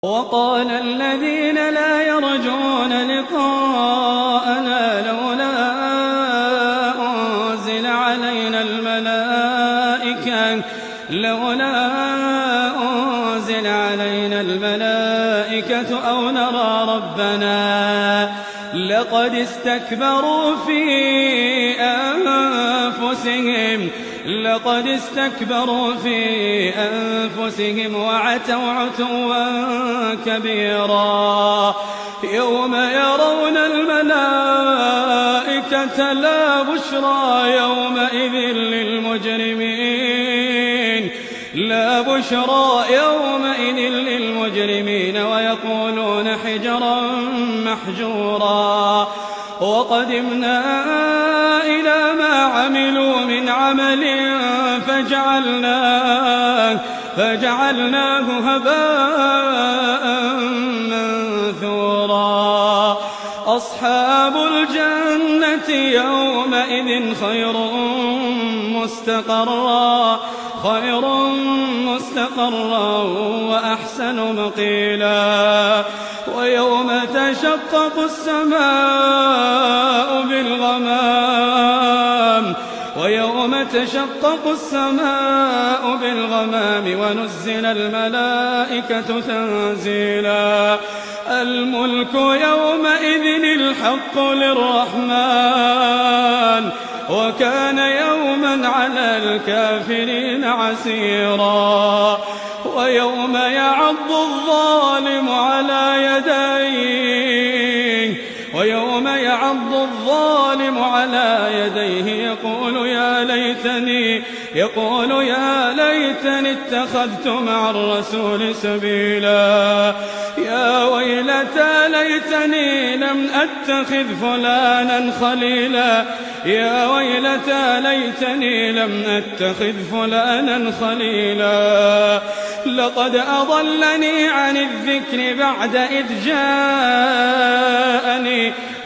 وقال الذين لا يرجون لقاءنا لولا أنزل علينا الملائكة أو نرى ربنا لقد استكبروا في أنفسهم وعتوا عتوا كبيرا يوم يرون الملائكة لا بشرى يومئذ للمجرمين ويقولون حجرا محجورا وقدمنا إلى ما عملوا من عمل فجعلناه هباء منثورا أصحاب الجنة يومئذ خير مستقرا وأحسن مقيلا ويوم تشقق السماء بالغمام ونزل الملائكة تنزيلا الملك يومئذ الحق للرحمن وكان يوما على الكافرين عسيرا ويوم يعض الظالم على يديه يقول يا ليتني اتخذت مع الرسول سبيلا يا ويلتى ليتني لم أتخذ فلانا خليلا لقد أضلني عن الذكر بعد إذ جاءني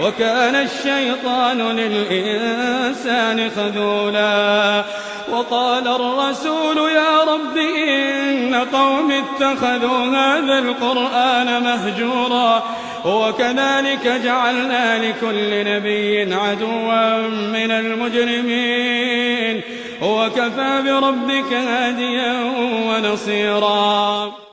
وكان الشيطان للإنسان خذولا وقال الرسول يا رب إن قوم اتخذوا هذا القرآن مهجورا وكذلك جعلنا لكل نبي عدوا من المجرمين وكفى بربك هاديا ونصيرا.